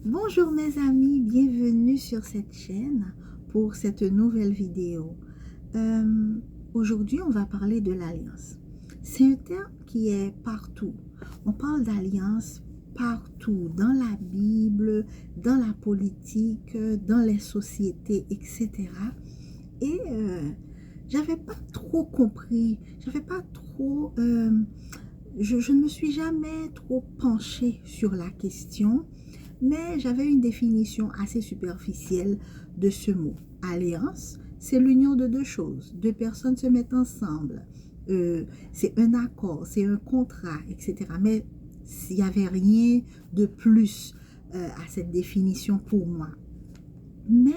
Bonjour mes amis, bienvenue sur cette chaîne pour cette nouvelle vidéo. Aujourd'hui, on va parler de l'alliance. C'est un terme qui est partout. On parle d'alliance partout, dans la Bible, dans la politique, dans les sociétés, etc. Et j'avais pas trop compris, j'avais pas trop... je ne me suis jamais trop penchée sur la question, mais j'avais une définition assez superficielle de ce mot. Alliance, c'est l'union de deux choses. Deux personnes se mettent ensemble. C'est un accord, c'est un contrat, etc. Mais il n'y avait rien de plus à cette définition pour moi. Mais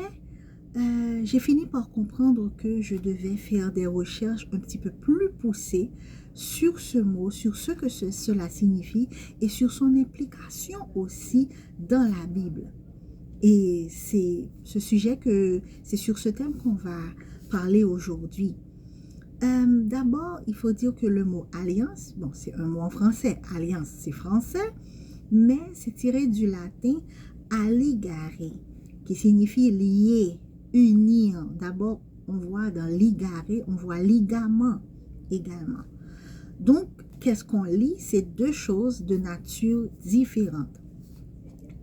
j'ai fini par comprendre que je devais faire des recherches un petit peu plus poussées sur ce mot, sur ce que cela signifie et sur son implication aussi dans la Bible. Et c'est sur ce thème qu'on va parler aujourd'hui. D'abord, il faut dire que le mot alliance, bon, c'est un mot en français. Alliance, c'est français, mais c'est tiré du latin alligare, qui signifie lier, unir. D'abord, on voit dans ligare, on voit ligament également. Donc, qu'est-ce qu'on lit? C'est deux choses de nature différente.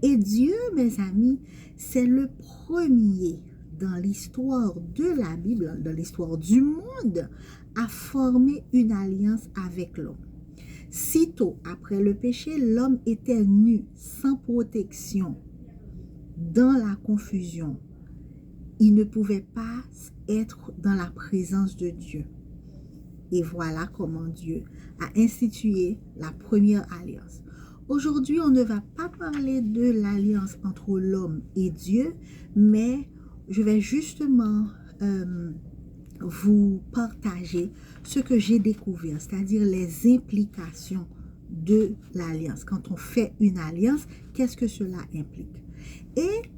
Et Dieu, mes amis, c'est le premier dans l'histoire de la Bible, dans l'histoire du monde, à former une alliance avec l'homme. Sitôt après le péché, l'homme était nu, sans protection, dans la confusion. Il ne pouvait pas être dans la présence de Dieu. Et voilà comment Dieu a institué la première alliance. Aujourd'hui, on ne va pas parler de l'alliance entre l'homme et Dieu, mais je vais justement vous partager ce que j'ai découvert, c'est-à-dire les implications de l'alliance. Quand on fait une alliance, qu'est-ce que cela implique? Et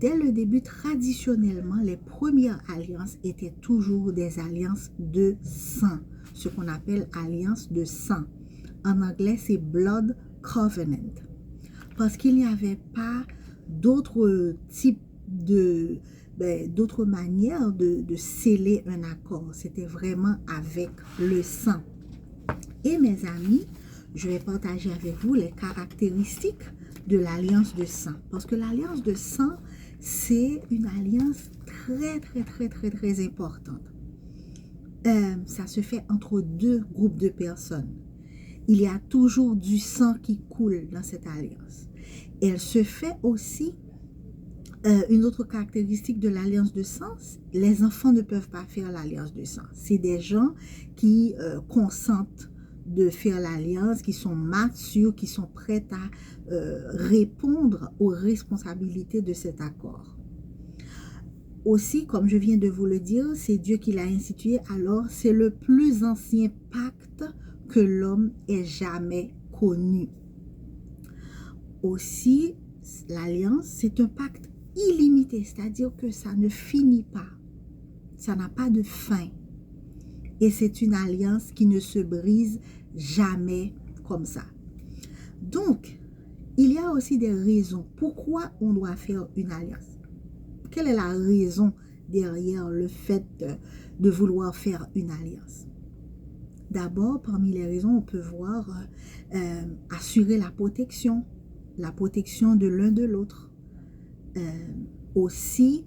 dès le début, traditionnellement, les premières alliances étaient toujours des alliances de sang, ce qu'on appelle alliance de sang. En anglais, c'est blood covenant, parce qu'il n'y avait pas d'autres types d'autres manières de sceller un accord. C'était vraiment avec le sang. Et mes amis, je vais partager avec vous les caractéristiques de l'alliance de sang. Parce que l'alliance de sang, c'est une alliance très importante. Ça se fait entre deux groupes de personnes. Il y a toujours du sang qui coule dans cette alliance. Elle se fait aussi, une autre caractéristique de l'alliance de sang, les enfants ne peuvent pas faire l'alliance de sang. C'est des gens qui consentent de faire l'alliance, qui sont matures, qui sont prêts à répondre aux responsabilités de cet accord. Aussi, comme je viens de vous le dire, c'est Dieu qui l'a institué, alors c'est le plus ancien pacte que l'homme ait jamais connu. Aussi, l'alliance, c'est un pacte illimité, c'est-à-dire que ça ne finit pas, ça n'a pas de fin. Et c'est une alliance qui ne se brise jamais comme ça. Donc, il y a aussi des raisons. Pourquoi on doit faire une alliance? Quelle est la raison derrière le fait de vouloir faire une alliance? D'abord, parmi les raisons, on peut voir assurer la protection de l'un de l'autre. Aussi,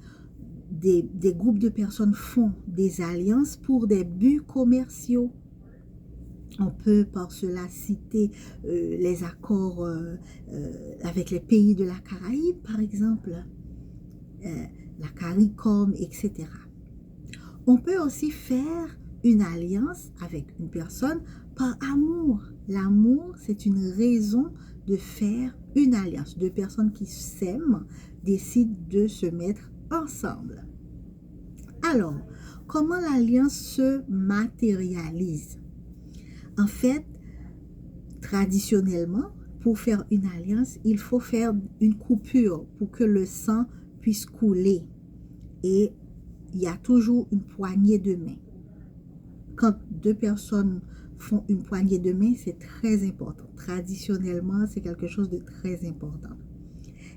des groupes de personnes font des alliances pour des buts commerciaux. On peut par cela citer les accords avec les pays de la Caraïbe, par exemple, la CARICOM, etc. On peut aussi faire une alliance avec une personne par amour. L'amour, c'est une raison de faire une alliance. Deux personnes qui s'aiment décident de se mettre ensemble. Alors, comment l'alliance se matérialise? En fait, traditionnellement, pour faire une alliance, il faut faire une coupure pour que le sang puisse couler. Et il y a toujours une poignée de main. Quand deux personnes font une poignée de main, c'est très important. Traditionnellement, c'est quelque chose de très important.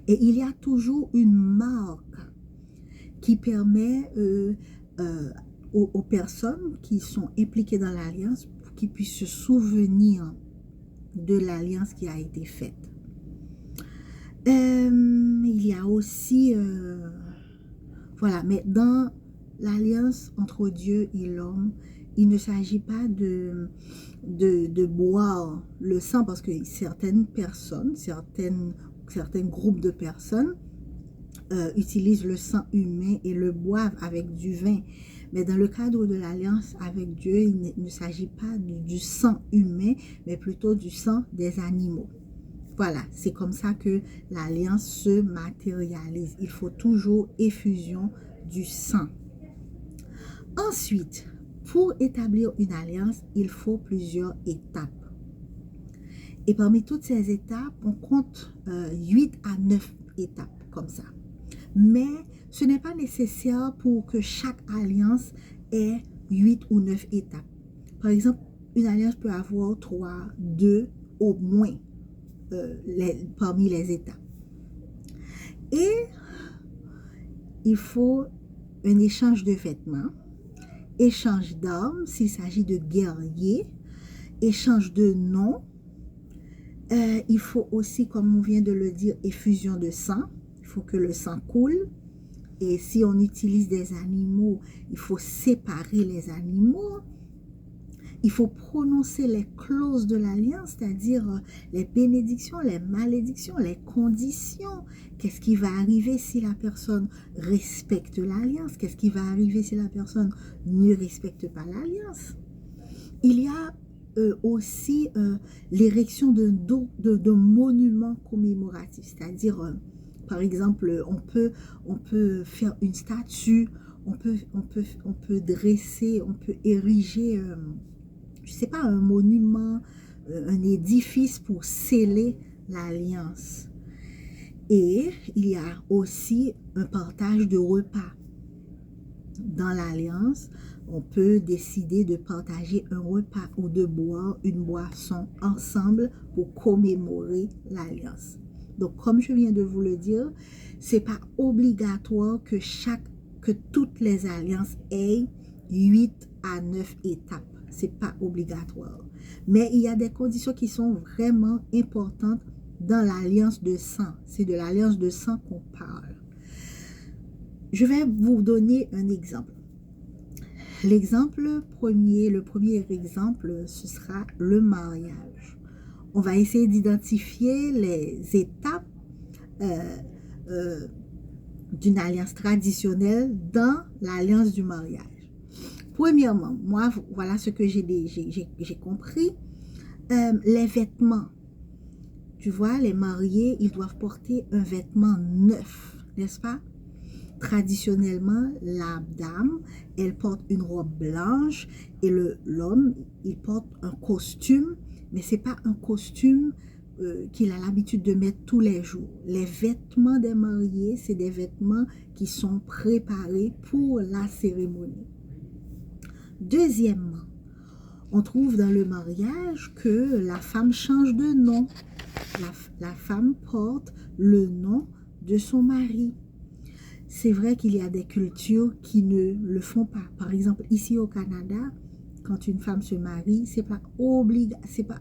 Et il y a toujours une marque qui permet aux personnes qui sont impliquées dans l'alliance pour qu'ils puissent se souvenir de l'alliance qui a été faite. Il y a aussi, voilà, mais dans l'alliance entre Dieu et l'homme, il ne s'agit pas de boire le sang, parce que certaines personnes, certains groupes de personnes utilisent le sang humain et le boivent avec du vin. Mais dans le cadre de l'alliance avec Dieu, il ne s'agit pas du sang humain, mais plutôt du sang des animaux. Voilà, c'est comme ça que l'alliance se matérialise. Il faut toujours effusion du sang. Ensuite, pour établir une alliance, il faut plusieurs étapes. Et parmi toutes ces étapes, on compte 8 à 9 étapes comme ça. Mais ce n'est pas nécessaire pour que chaque alliance ait 8 ou 9 étapes. Par exemple, une alliance peut avoir 3, 2 au moins parmi les étapes. Et il faut un échange de vêtements, échange d'armes s'il s'agit de guerriers, échange de noms. Il faut aussi, comme on vient de le dire, effusion de sang. Il faut que le sang coule. Et si on utilise des animaux, il faut séparer les animaux. Il faut prononcer les clauses de l'alliance, c'est-à-dire les bénédictions, les malédictions, les conditions. Qu'est-ce qui va arriver si la personne respecte l'alliance? Qu'est-ce qui va arriver si la personne ne respecte pas l'alliance? Il y a aussi l'érection de monuments commémoratifs, c'est-à-dire, par exemple, on peut faire une statue, on peut dresser, on peut ériger, je ne sais pas, un monument, un édifice pour sceller l'alliance. Et il y a aussi un partage de repas. Dans l'alliance, on peut décider de partager un repas ou de boire une boisson ensemble pour commémorer l'alliance. Donc, comme je viens de vous le dire, c'est pas obligatoire que toutes les alliances aient 8 à 9 étapes. C'est pas obligatoire. Mais il y a des conditions qui sont vraiment importantes dans l'alliance de sang. C'est de l'alliance de sang qu'on parle. Je vais vous donner un exemple. Le premier exemple, ce sera le mariage. On va essayer d'identifier les étapes d'une alliance traditionnelle dans l'alliance du mariage. Premièrement, moi, voilà ce que j'ai compris. Les vêtements. Tu vois, les mariés, ils doivent porter un vêtement neuf, n'est-ce pas? Traditionnellement, la dame, elle porte une robe blanche et l'homme, il porte un costume, mais ce n'est pas un costume qu'il a l'habitude de mettre tous les jours. Les vêtements des mariés, c'est des vêtements qui sont préparés pour la cérémonie. Deuxièmement, on trouve dans le mariage que la femme change de nom. La femme porte le nom de son mari. C'est vrai qu'il y a des cultures qui ne le font pas. Par exemple, ici au Canada, quand une femme se marie, c'est pas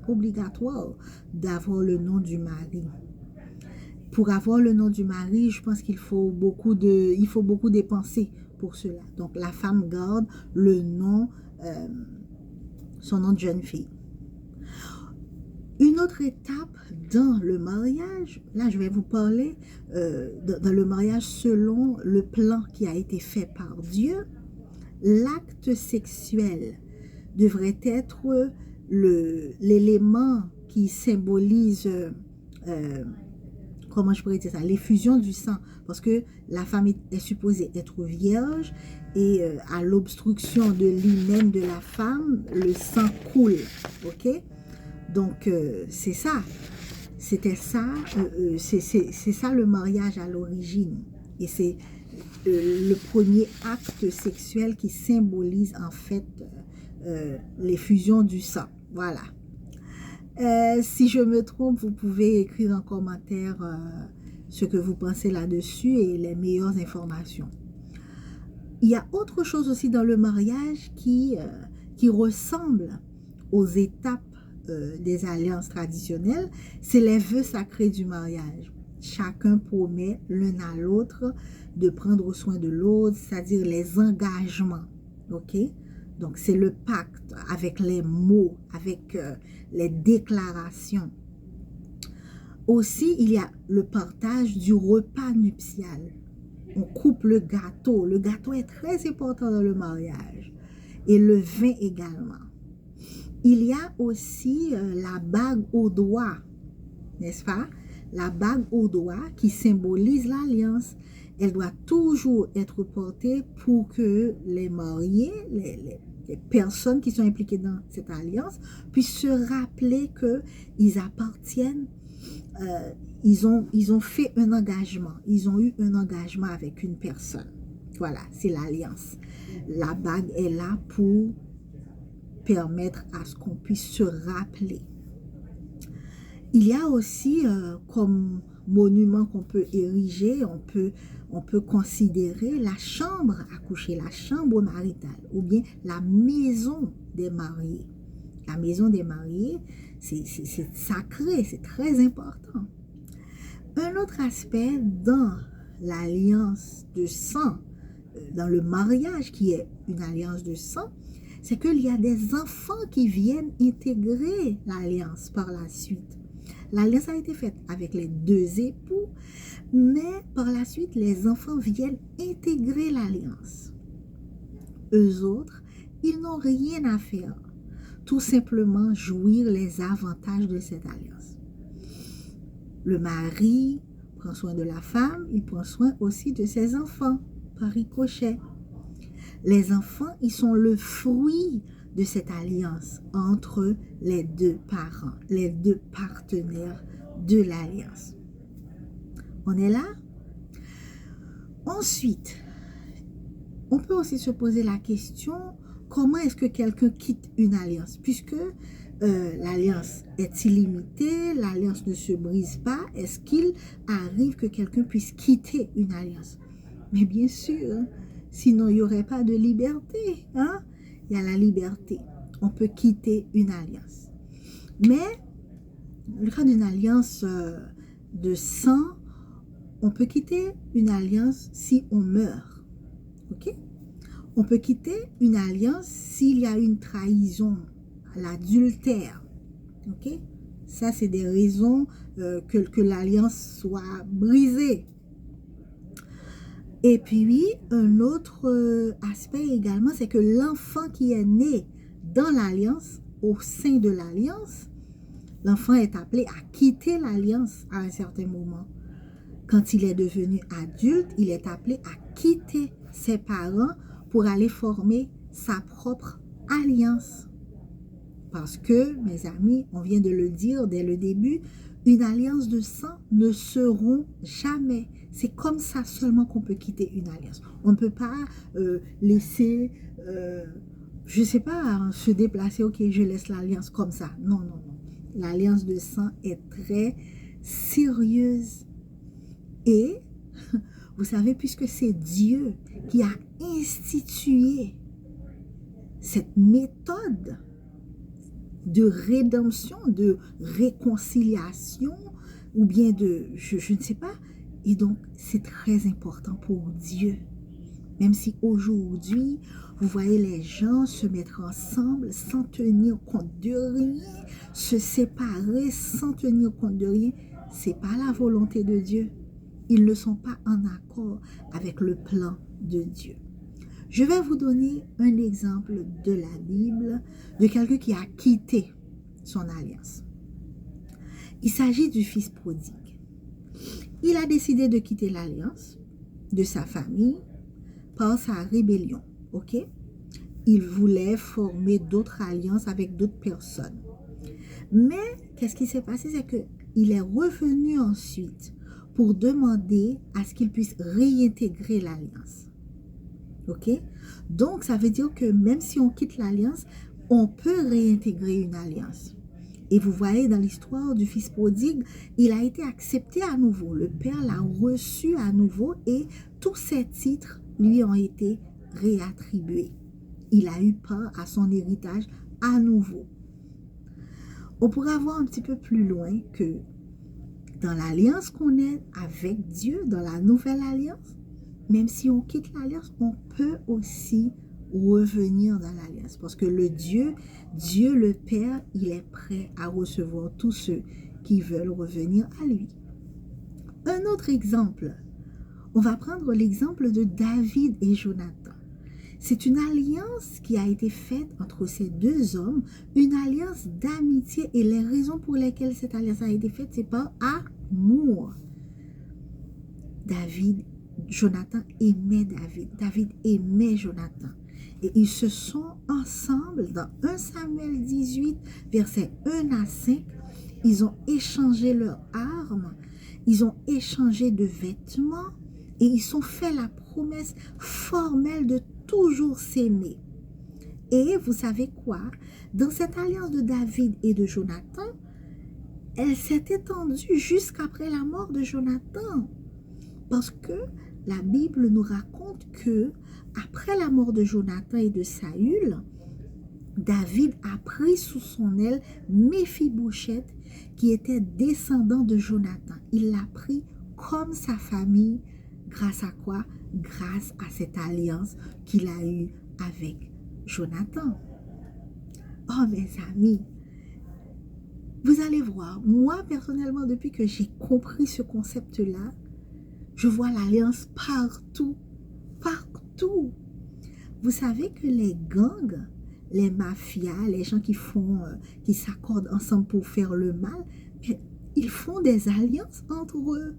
obligatoire d'avoir le nom du mari. Pour avoir le nom du mari, je pense qu'il faut beaucoup dépenser pour cela. Donc, la femme garde le nom, son nom de jeune fille. Une autre étape dans le mariage, là je vais vous parler dans le mariage selon le plan qui a été fait par Dieu. L'acte sexuel devrait être l'élément qui symbolise, comment je pourrais dire ça, l'effusion du sang. Parce que la femme est supposée être vierge et à l'obstruction de l'hymen de la femme, le sang coule, ok? Donc, c'est ça. C'était ça, c'est ça le mariage à l'origine. Et c'est le premier acte sexuel qui symbolise en fait l'effusion du sang. Voilà. Si je me trompe, vous pouvez écrire en commentaire ce que vous pensez là-dessus et les meilleures informations. Il y a autre chose aussi dans le mariage qui ressemble aux étapes des alliances traditionnelles, c'est les vœux sacrés du mariage. Chacun promet l'un à l'autre de prendre soin de l'autre, c'est-à-dire les engagements. Ok? Donc, c'est le pacte avec les mots, avec les déclarations. Aussi, il y a le partage du repas nuptial. On coupe le gâteau. Le gâteau est très important dans le mariage. Et le vin également. Il y a aussi la bague au doigt, n'est-ce pas? La bague au doigt qui symbolise l'alliance. Elle doit toujours être portée pour que les mariés, les personnes qui sont impliquées dans cette alliance puissent se rappeler qu'ils appartiennent, ils ont fait un engagement, ils ont eu un engagement avec une personne. Voilà, c'est l'alliance. La bague est là pour permettre à ce qu'on puisse se rappeler. Il y a aussi comme monument qu'on peut ériger, on peut considérer la chambre à coucher, la chambre maritale, ou bien la maison des mariés. La maison des mariés, c'est sacré, c'est très important. Un autre aspect dans l'alliance de sang, dans le mariage qui est une alliance de sang, c'est qu'il y a des enfants qui viennent intégrer l'alliance par la suite. L'alliance a été faite avec les deux époux, mais par la suite, les enfants viennent intégrer l'alliance. Eux autres, ils n'ont rien à faire, tout simplement jouir les avantages de cette alliance. Le mari prend soin de la femme, il prend soin aussi de ses enfants, par ricochet. Les enfants, ils sont le fruit de cette alliance entre les deux parents, les deux partenaires de l'alliance. On est là? Ensuite, on peut aussi se poser la question, comment est-ce que quelqu'un quitte une alliance? Puisque l'alliance est illimitée, l'alliance ne se brise pas, est-ce qu'il arrive que quelqu'un puisse quitter une alliance? Mais bien sûr, sinon il n'y aurait pas de liberté. Hein? Il y a la liberté. On peut quitter une alliance. Mais, le cas d'une alliance de sang, on peut quitter une alliance si on meurt. Ok? On peut quitter une alliance s'il y a une trahison, l'adultère. Ok? Ça, c'est des raisons que l'alliance soit brisée. Et puis, un autre aspect également, c'est que l'enfant qui est né dans l'alliance, au sein de l'alliance, l'enfant est appelé à quitter l'alliance à un certain moment. Quand il est devenu adulte, il est appelé à quitter ses parents pour aller former sa propre alliance. Parce que, mes amis, on vient de le dire dès le début, une alliance de sang ne se rompt jamais. C'est comme ça seulement qu'on peut quitter une alliance. On ne peut pas laisser, je ne sais pas, se déplacer, ok, je laisse l'alliance comme ça. Non, non, non. L'alliance de sang est très sérieuse. Et, vous savez, puisque c'est Dieu qui a institué cette méthode de rédemption, de réconciliation, ou bien de, je ne sais pas. Et donc, c'est très important pour Dieu. Même si aujourd'hui, vous voyez les gens se mettre ensemble sans tenir compte de rien, se séparer sans tenir compte de rien, ce n'est pas la volonté de Dieu. Ils ne sont pas en accord avec le plan de Dieu. Je vais vous donner un exemple de la Bible, de quelqu'un qui a quitté son alliance. Il s'agit du fils prodigue. Il a décidé de quitter l'alliance de sa famille par sa rébellion. Ok? Il voulait former d'autres alliances avec d'autres personnes. Mais, qu'est-ce qui s'est passé? C'est qu'il est revenu ensuite pour demander à ce qu'il puisse réintégrer l'alliance. Ok? Donc, ça veut dire que même si on quitte l'alliance, on peut réintégrer une alliance. Et vous voyez dans l'histoire du fils prodigue, il a été accepté à nouveau. Le Père l'a reçu à nouveau et tous ses titres lui ont été réattribués. Il a eu part à son héritage à nouveau. On pourra voir un petit peu plus loin que dans l'alliance qu'on est avec Dieu, dans la nouvelle alliance, même si on quitte l'alliance, on peut aussi revenir dans l'alliance. Parce que Dieu le Père, il est prêt à recevoir tous ceux qui veulent revenir à lui. Un autre exemple, on va prendre l'exemple de David et Jonathan. C'est une alliance qui a été faite entre ces deux hommes, une alliance d'amitié. Et les raisons pour lesquelles cette alliance a été faite, c'est par amour. Jonathan aimait David. David aimait Jonathan. Et ils se sont ensemble dans 1 Samuel 18, versets 1 à 5. Ils ont échangé leurs armes, ils ont échangé de vêtements et ils sont fait la promesse formelle de toujours s'aimer. Et vous savez quoi? Dans cette alliance de David et de Jonathan, elle s'est étendue jusqu'après la mort de Jonathan. Parce que la Bible nous raconte que après la mort de Jonathan et de Saül, David a pris sous son aile Méphibosheth, qui était descendant de Jonathan. Il l'a pris comme sa famille. Grâce à quoi? Grâce à cette alliance qu'il a eue avec Jonathan. Oh mes amis, vous allez voir, moi personnellement, depuis que j'ai compris ce concept-là, je vois l'alliance partout, partout. Vous savez que les gangs, les mafias, les gens qui s'accordent ensemble pour faire le mal, ils font des alliances entre eux.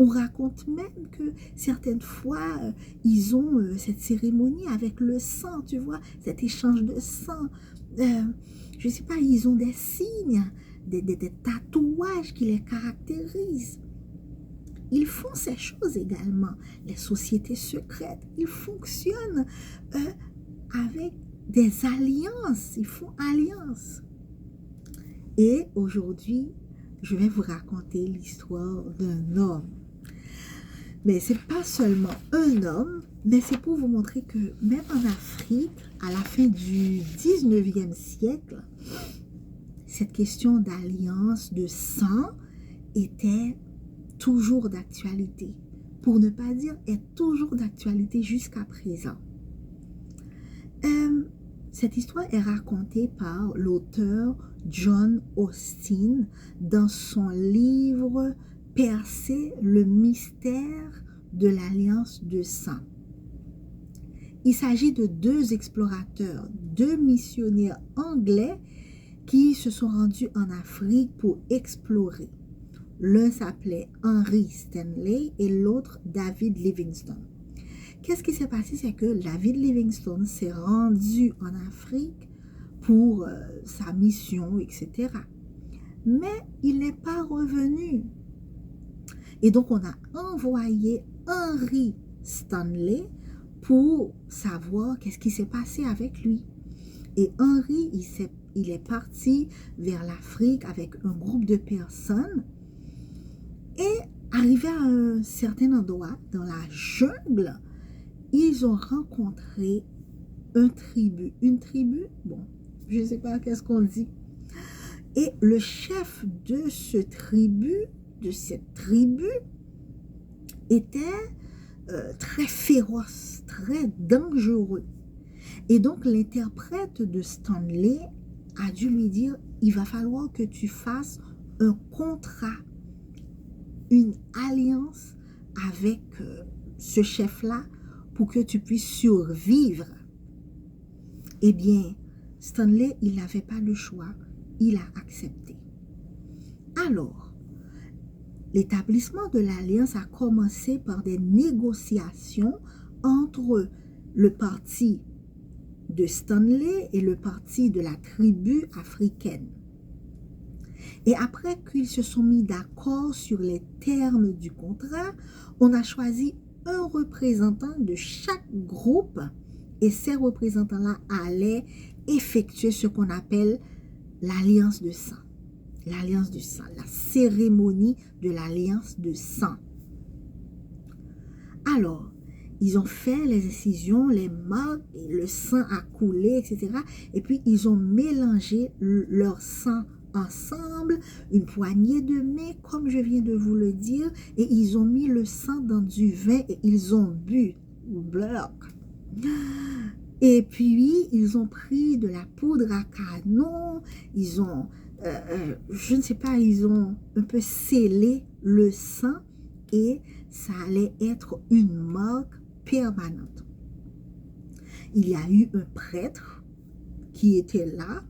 On raconte même que certaines fois, ils ont cette cérémonie avec le sang, tu vois, cet échange de sang. Je ne sais pas, ils ont des signes, des tatouages qui les caractérisent. Ils font ces choses également. Les sociétés secrètes, ils fonctionnent avec des alliances. Ils font alliance. Et aujourd'hui, je vais vous raconter l'histoire d'un homme. Mais ce n'est pas seulement un homme, mais c'est pour vous montrer que même en Afrique, à la fin du 19e siècle, cette question d'alliance, de sang, était toujours d'actualité. Pour ne pas dire est toujours d'actualité jusqu'à présent. Cette histoire est racontée par l'auteur John Austin dans son livre « Percer le mystère de l'alliance de sang ». Il s'agit de deux explorateurs, deux missionnaires anglais qui se sont rendus en Afrique pour explorer. L'un s'appelait Henry Stanley et l'autre David Livingstone. Qu'est-ce qui s'est passé? C'est que David Livingstone s'est rendu en Afrique pour sa mission, etc. Mais il n'est pas revenu. Et donc, on a envoyé Henry Stanley pour savoir qu'est-ce qui s'est passé avec lui. Et Henry, il est parti vers l'Afrique avec un groupe de personnes. Et arrivé à un certain endroit, dans la jungle, ils ont rencontré une tribu, bon, je ne sais pas qu'est-ce qu'on dit. Et le chef de cette tribu, était très féroce, très dangereux. Et donc, l'interprète de Stanley a dû lui dire, il va falloir que tu fasses un contrat, une alliance avec ce chef-là pour que tu puisses survivre. Eh bien, Stanley, il n'avait pas le choix. Il a accepté. Alors, l'établissement de l'alliance a commencé par des négociations entre le parti de Stanley et le parti de la tribu africaine. Et après qu'ils se sont mis d'accord sur les termes du contrat, on a choisi un représentant de chaque groupe et ces représentants-là allaient effectuer ce qu'on appelle l'alliance de sang. l'alliance du sang, la cérémonie de l'alliance de sang. Alors, ils ont fait les incisions, les marques, le sang a coulé, etc. Et puis, ils ont mélangé leur sang ensemble, une poignée de main, comme je viens de vous le dire, et ils ont mis le sang dans du vin et ils ont bu. Bloc. Et puis, ils ont pris de la poudre à canon, ils ont, je ne sais pas, ils ont un peu scellé le sang et ça allait être une marque permanente. Il y a eu un prêtre qui était là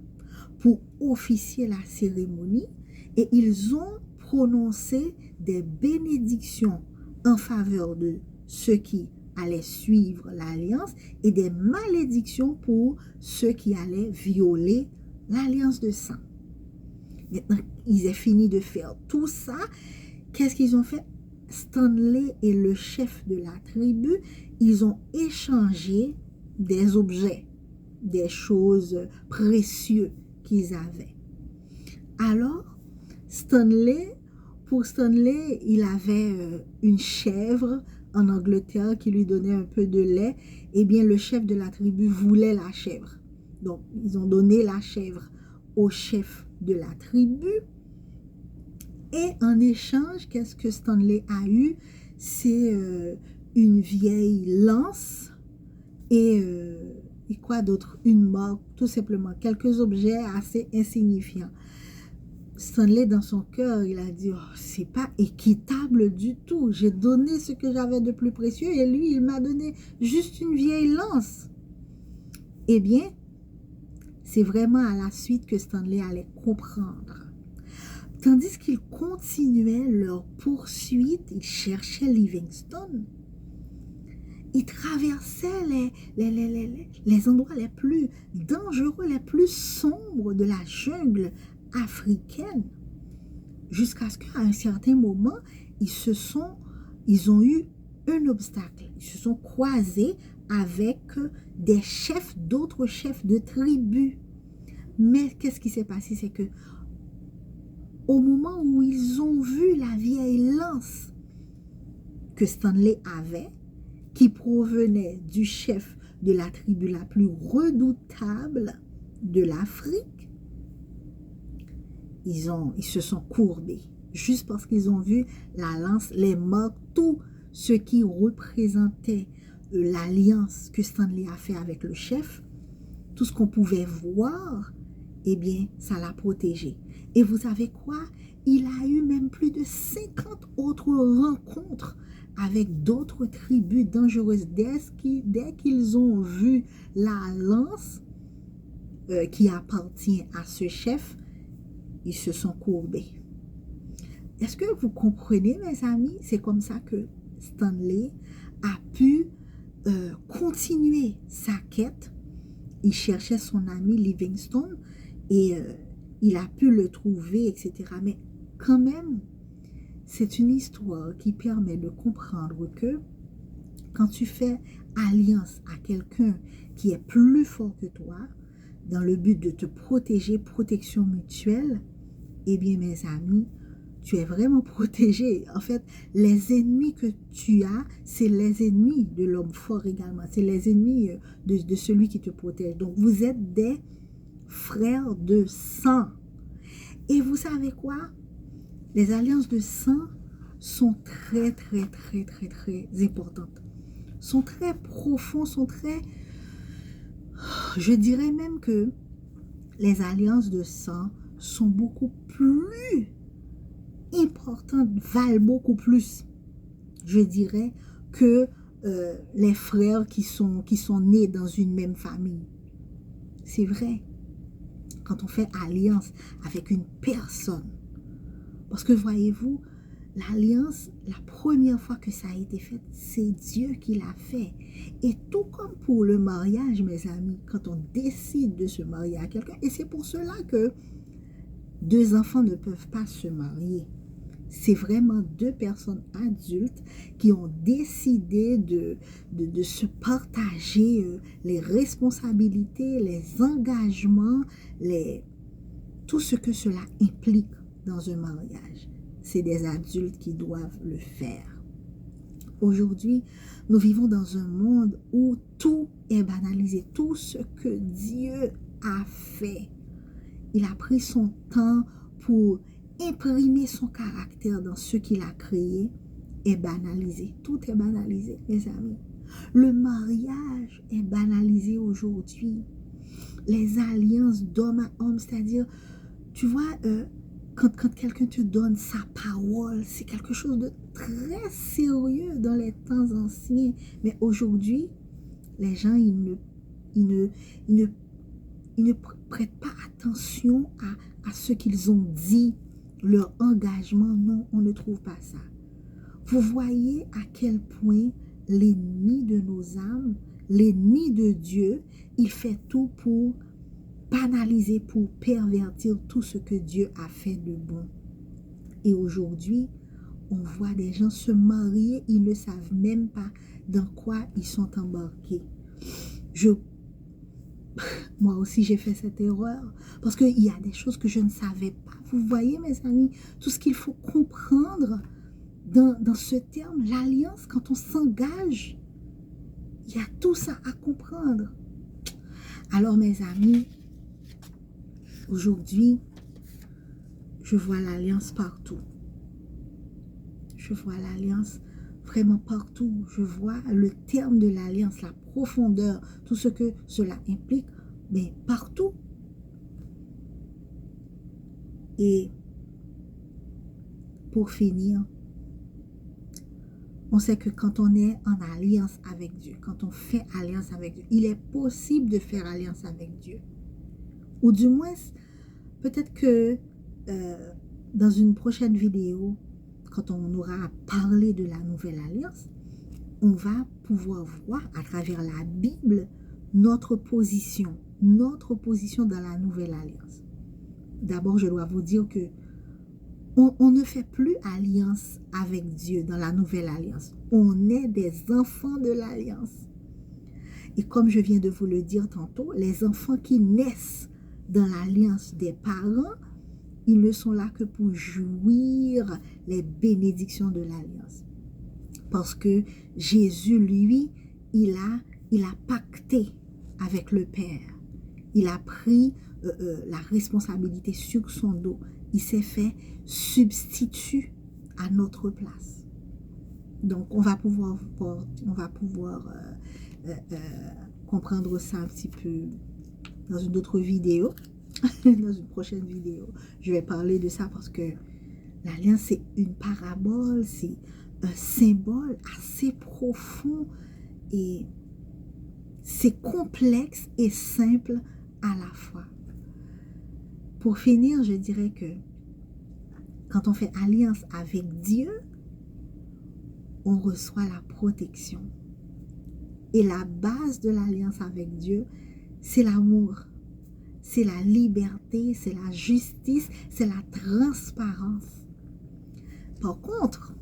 pour officier la cérémonie et ils ont prononcé des bénédictions en faveur de ceux qui allaient suivre l'alliance et des malédictions pour ceux qui allaient violer l'alliance de sang. Maintenant, ils ont fini de faire tout ça. Qu'est-ce qu'ils ont fait? Stanley et le chef de la tribu, ils ont échangé des objets, des choses précieuses qu'ils avaient. Alors, pour Stanley, il avait une chèvre en Angleterre qui lui donnait un peu de lait. Eh bien, le chef de la tribu voulait la chèvre. Donc, ils ont donné la chèvre au chef de la tribu. Et en échange, qu'est-ce que Stanley a eu? C'est une vieille lance et quoi d'autre? Une marque, tout simplement. Quelques objets assez insignifiants. Stanley, dans son cœur, il a dit, oh, c'est pas équitable du tout. J'ai donné ce que j'avais de plus précieux et lui, il m'a donné juste une vieille lance. Eh bien, c'est vraiment à la suite que Stanley allait comprendre. Tandis qu'ils continuaient leur poursuite, ils cherchaient Livingstone. Ils traversaient les endroits les plus dangereux, les plus sombres de la jungle africaine, jusqu'à ce qu'à un certain moment, ils ont eu un obstacle. Ils se sont croisés avec des chefs, d'autres chefs de tribus. Mais qu'est-ce qui s'est passé? C'est que au moment où ils ont vu la vieille lance que Stanley avait, qui provenait du chef de la tribu la plus redoutable de l'Afrique, ils se sont courbés, juste parce qu'ils ont vu la lance, les marques, tout ce qui représentait l'alliance que Stanley a fait avec le chef, tout ce qu'on pouvait voir, eh bien, ça l'a protégé. Et vous savez quoi? Il a eu même plus de 50 autres rencontres avec d'autres tribus dangereuses. Dès qu'ils ont vu la lance qui appartient à ce chef, ils se sont courbés. Est-ce que vous comprenez, mes amis? C'est comme ça que Stanley a pu continuer sa quête. Il cherchait son ami Livingstone et il a pu le trouver, etc. Mais quand même, c'est une histoire qui permet de comprendre que quand tu fais alliance à quelqu'un qui est plus fort que toi, dans le but de te protéger, protection mutuelle, eh bien, mes amis, tu es vraiment protégé. En fait, les ennemis que tu as, c'est les ennemis de l'homme fort également. C'est les ennemis de celui qui te protège. Donc, vous êtes des frères de sang. Et vous savez quoi? Les alliances de sang sont très, très, très, très, très importantes. Sont très profondes, sont très... Je dirais même que les alliances de sang sont beaucoup plus importantes, valent beaucoup plus, je dirais, que les frères qui sont nés dans une même famille. C'est vrai. Quand on fait alliance avec une personne. Parce que voyez-vous, l'alliance, la première fois que ça a été fait, c'est Dieu qui l'a fait. Et tout comme pour le mariage, mes amis, quand on décide de se marier à quelqu'un, et c'est pour cela que deux enfants ne peuvent pas se marier. C'est vraiment deux personnes adultes qui ont décidé de se partager les responsabilités, les engagements, tout ce que cela implique dans un mariage. C'est des adultes qui doivent le faire. Aujourd'hui, nous vivons dans un monde où tout est banalisé. Tout ce que Dieu a fait, il a pris son temps pour imprimer son caractère dans ce qu'il a créé, est banalisé. Tout est banalisé, mes amis. Le mariage est banalisé aujourd'hui. Les alliances d'homme à homme, c'est-à-dire, tu vois, quand quelqu'un te donne sa parole, c'est quelque chose de très sérieux dans les temps anciens. Mais aujourd'hui, les gens, ils ne prêtent pas attention à ce qu'ils ont dit, leur engagement. Non, on ne trouve pas ça. Vous voyez à quel point l'ennemi de nos âmes, l'ennemi de Dieu, il fait tout pour banaliser, pour pervertir tout ce que Dieu a fait de bon. Et aujourd'hui, on voit des gens se marier, ils ne savent même pas dans quoi ils sont embarqués. Moi aussi, j'ai fait cette erreur parce qu'il y a des choses que je ne savais pas. Vous voyez, mes amis, tout ce qu'il faut comprendre dans ce terme, l'alliance, quand on s'engage, il y a tout ça à comprendre. Alors, mes amis, aujourd'hui, je vois l'alliance partout. Je vois l'alliance vraiment partout. Je vois le terme de l'alliance, la profondeur, tout ce que cela implique, mais partout. Et pour finir, on sait que quand on est en alliance avec Dieu, quand on fait alliance avec Dieu, il est possible de faire alliance avec Dieu. Ou du moins, peut-être que dans une prochaine vidéo, quand on aura parlé de la nouvelle alliance, on va pouvoir voir à travers la Bible notre position dans la nouvelle alliance. D'abord, je dois vous dire que on ne fait plus alliance avec Dieu dans la nouvelle alliance. On est des enfants de l'alliance. Et comme je viens de vous le dire tantôt, les enfants qui naissent dans l'alliance des parents, ils ne sont là que pour jouir les bénédictions de l'alliance. Parce que Jésus, lui, il a pacté avec le Père. Il a pris la responsabilité sur son dos. Il s'est fait substitut à notre place. Donc, on va pouvoir comprendre ça un petit peu dans une autre vidéo. Dans une prochaine vidéo, je vais parler de ça parce que l'alliance, c'est une parabole, c'est un symbole assez profond et c'est complexe et simple à la fois. Pour finir, je dirais que quand on fait alliance avec Dieu, on reçoit la protection. Et la base de l'alliance avec Dieu, c'est l'amour. C'est la liberté, c'est la justice, c'est la transparence. Par contre,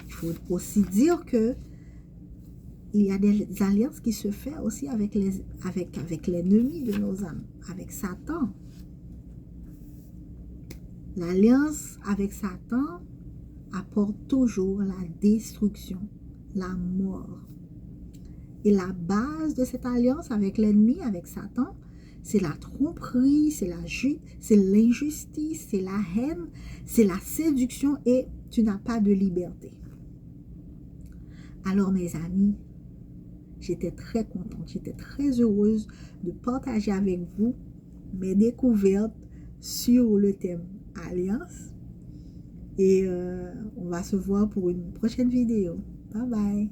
il faut aussi dire que il y a des alliances qui se font aussi avec l'ennemi de nos âmes, avec Satan. L'alliance avec Satan apporte toujours la destruction, la mort. Et la base de cette alliance avec l'ennemi, avec Satan, c'est la tromperie, c'est l'injustice, c'est la haine, c'est la séduction et tu n'as pas de liberté. Alors mes amis, j'étais très contente, j'étais très heureuse de partager avec vous mes découvertes sur le thème alliance. Et on va se voir pour une prochaine vidéo. Bye bye.